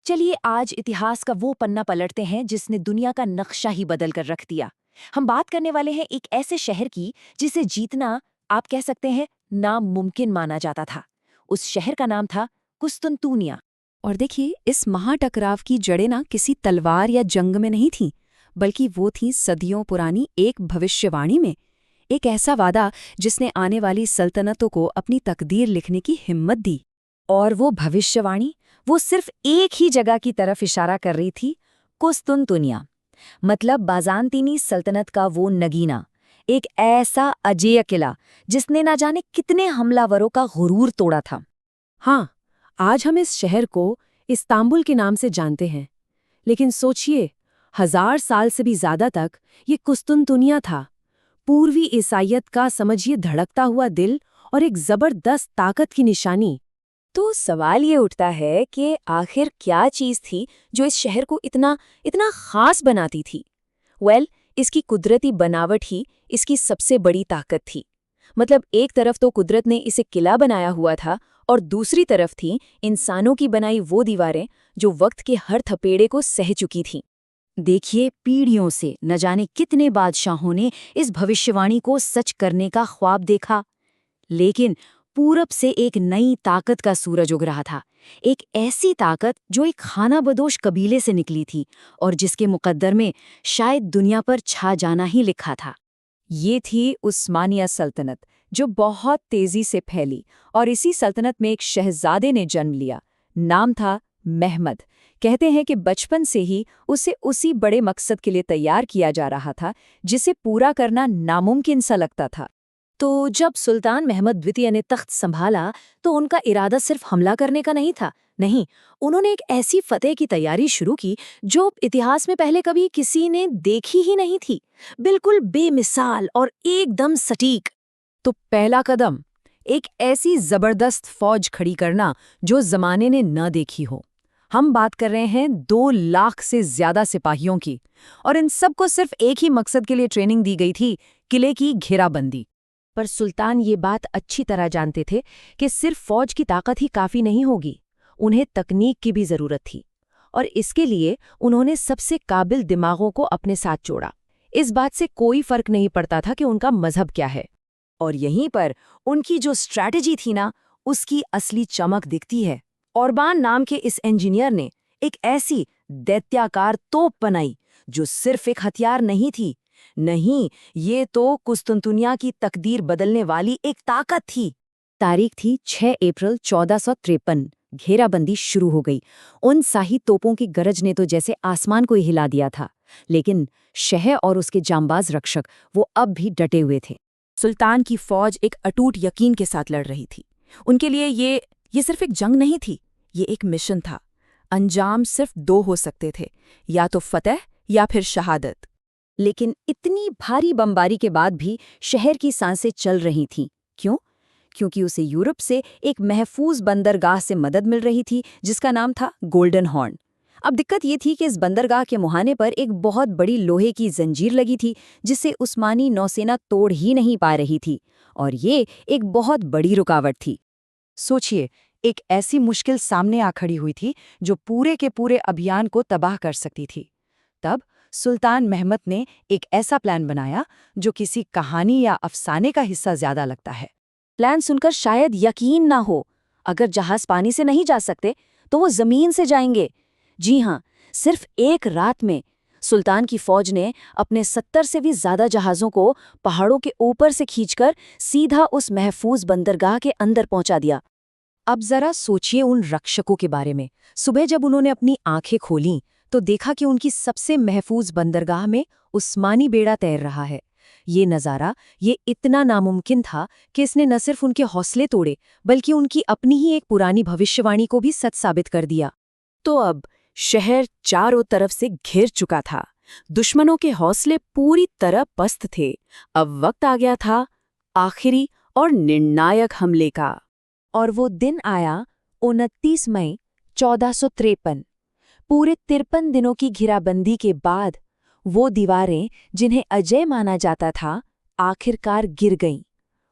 चलिए आज इतिहास का वो पन्ना पलटते हैं जिसने दुनिया का नक्शा ही बदल कर रख दिया। हम बात करने वाले हैं एक ऐसे शहर की जिसे जीतना आप कह सकते हैं नामुमकिन माना जाता था। उस शहर का नाम था कुस्तुनतुनिया। और देखिए, इस महाटकराव की जड़ें ना किसी तलवार या जंग में नहीं थीं, बल्कि वो थीं सदियों पुरानी एक भविष्यवाणी में। एक ऐसा वादा जिसने आने वाली सल्तनतों को अपनी तकदीर लिखने की हिम्मत दी। और वो भविष्यवाणी वो सिर्फ एक ही जगह की तरफ इशारा कर रही थी, कुस्तुनतुनिया। मतलब बाजांतीनी सल्तनत का वो नगीना, एक ऐसा अजेय किला जिसने ना जाने कितने हमलावरों का गुरूर तोड़ा था। हाँ, आज हम इस शहर को इस्तांबुल के नाम से जानते हैं, लेकिन सोचिए, 1000 साल से भी ज्यादा तक ये कुस्तुनतुनिया था। पूर्वी ईसाइयत का समझिए धड़कता हुआ दिल और एक जबरदस्त ताकत की निशानी। तो सवाल ये उठता है कि आखिर क्या चीज थी जो इस शहर को इतना इतना खास बनाती थी। इसकी कुदरती बनावट ही इसकी सबसे बड़ी ताकत थी। मतलब एक तरफ तो कुदरत ने इसे किला बनाया हुआ था और दूसरी तरफ थी इंसानों की बनाई वो दीवारें जो वक्त के हर थपेड़े को सह चुकी थीं। देखिए, पीढ़ियों से न जाने कितने बादशाहों ने इस भविष्यवाणी को सच करने का ख्वाब देखा, लेकिन पूरब से एक नई ताकत का सूरज उग रहा था। एक ऐसी ताकत जो एक खानाबदोश कबीले से निकली थी और जिसके मुकद्दर में शायद दुनिया पर छा जाना ही लिखा था। ये थी उस्मानिया सल्तनत, जो बहुत तेजी से फैली और इसी सल्तनत में एक शहजादे ने जन्म लिया। नाम था महमद। कहते हैं कि बचपन से ही उसे उसी बड़े मकसद के लिए तैयार किया जा रहा था जिसे पूरा करना नामुमकिन सा लगता था। तो जब सुल्तान महमद द्वितीय ने तख्त संभाला तो उनका इरादा सिर्फ हमला करने का नहीं था। नहीं, उन्होंने एक ऐसी फतेह की तैयारी शुरू की जो इतिहास में पहले कभी किसी ने देखी ही नहीं थी। बिल्कुल बेमिसाल और एकदम सटीक। तो पहला कदम, एक ऐसी जबरदस्त फौज खड़ी करना जो जमाने ने न देखी हो। हम बात कर रहे हैं 2 लाख से ज्यादा सिपाहियों की, और इन सबको सिर्फ एक ही मकसद के लिए ट्रेनिंग दी गई थी, किले की घेराबंदी। पर सुल्तान ये बात अच्छी तरह जानते थे कि सिर्फ फौज की ताकत ही काफी नहीं होगी, उन्हें तकनीक की भी जरूरत थी। और इसके लिए उन्होंने सबसे काबिल दिमागों को अपने साथ जोड़ा। इस बात से कोई फर्क नहीं पड़ता था कि उनका मजहब क्या है। और यहीं पर उनकी जो स्ट्रैटेजी थी ना, उसकी असली चमक दिखती है। औरबान नाम के इस इंजीनियर ने एक ऐसी दैत्याकार तोप बनाई जो सिर्फ एक हथियार नहीं थी। नहीं, ये तो कुस्तुनतुनिया की तकदीर बदलने वाली एक ताकत थी। तारीख थी 6 अप्रैल 1453। घेराबंदी शुरू हो गई। उन शाही तोपों की गरज ने तो जैसे आसमान को ही हिला दिया था। लेकिन शहर और उसके जांबाज रक्षक वो अब भी डटे हुए थे। सुल्तान की फौज एक अटूट यकीन के साथ लड़ रही थी। उनके लिए ये सिर्फ एक जंग नहीं थी, ये एक मिशन था। अंजाम सिर्फ 2 हो सकते थे, या तो फतेह या फिर शहादत। लेकिन इतनी भारी बमबारी के बाद भी शहर की सांसें चल रही थीं। क्यों? क्योंकि उसे यूरोप से एक महफूज बंदरगाह से मदद मिल रही थी जिसका नाम था गोल्डन हॉर्न। अब दिक्कत ये थी कि इस बंदरगाह के मुहाने पर एक बहुत बड़ी लोहे की जंजीर लगी थी जिसे उस्मानी नौसेना तोड़ ही नहीं पा रही थी, और ये एक बहुत बड़ी रुकावट थी। सोचिए, एक ऐसी मुश्किल सामने आ खड़ी हुई थी जो पूरे के पूरे अभियान को तबाह कर सकती थी। तब सुल्तान महमद ने एक ऐसा प्लान बनाया जो किसी कहानी या अफसाने का हिस्सा ज्यादा लगता है। प्लान सुनकर शायद यकीन ना हो, अगर जहाज पानी से नहीं जा सकते तो वो जमीन से जाएंगे। जी हाँ, सिर्फ एक रात में सुल्तान की फौज ने अपने 70 से भी ज्यादा जहाज़ों को पहाड़ों के ऊपर से खींचकर सीधा उस महफूज बंदरगाह के अंदर पहुंचा दिया। अब जरा सोचिए उन रक्षकों के बारे में। सुबह जब उन्होंने अपनी आंखें खोलीं तो देखा कि उनकी सबसे महफूज बंदरगाह में उस्मानी बेड़ा तैर रहा है। ये नज़ारा ये इतना नामुमकिन था कि इसने न सिर्फ उनके हौसले तोड़े बल्कि उनकी अपनी ही एक पुरानी भविष्यवाणी को भी सच साबित कर दिया। तो अब शहर चारों तरफ से घिर चुका था। दुश्मनों के हौसले पूरी तरह पस्त थे। अब वक्त आ गया था आखिरी और निर्णायक हमले का। और वो दिन आया 29 मई 1453। पूरे 53 दिनों की घेराबंदी के बाद वो दीवारें जिन्हें अजय माना जाता था आखिरकार गिर गईं,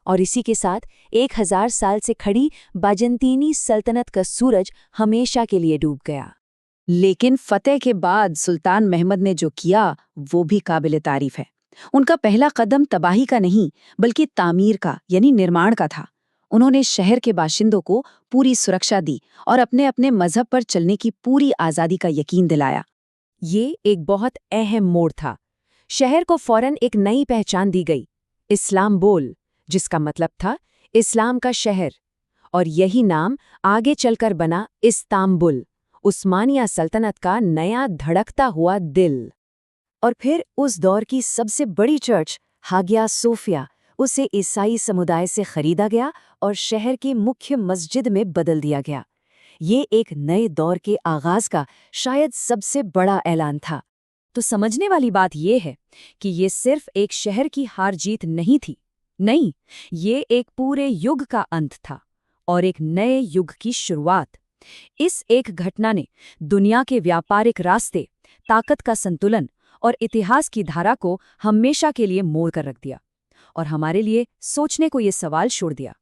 और इसी के साथ 1000 साल से खड़ी बाजंतीनी सल्तनत का सूरज हमेशा के लिए डूब गया। लेकिन फतेह के बाद सुल्तान महमद ने जो किया वो भी काबिल तारीफ है। उनका पहला कदम तबाही का नहीं बल्कि तामीर का यानी निर्माण का था। उन्होंने शहर के बाशिंदों को पूरी सुरक्षा दी और अपने अपने मजहब पर चलने की पूरी आज़ादी का यकीन दिलाया। ये एक बहुत अहम मोड़ था। शहर को फौरन एक नई पहचान दी गई, इस्लाम बोल, जिसका मतलब था इस्लाम का शहर। और यही नाम आगे चलकर बना इस्तांबुल, उस्मानिया सल्तनत का नया धड़कता हुआ दिल। और फिर उस दौर की सबसे बड़ी चर्च हागिया सोफिया, उसे ईसाई समुदाय से खरीदा गया और शहर की मुख्य मस्जिद में बदल दिया गया। ये एक नए दौर के आगाज का शायद सबसे बड़ा ऐलान था। तो समझने वाली बात यह है कि ये सिर्फ एक शहर की हार जीत नहीं थी। नहीं, ये एक पूरे युग का अंत था और एक नए युग की शुरुआत। इस एक घटना ने दुनिया के व्यापारिक रास्ते, ताकत का संतुलन और इतिहास की धारा को हमेशा के लिए मोड़ कर रख दिया और हमारे लिए सोचने को ये सवाल छोड़ दिया।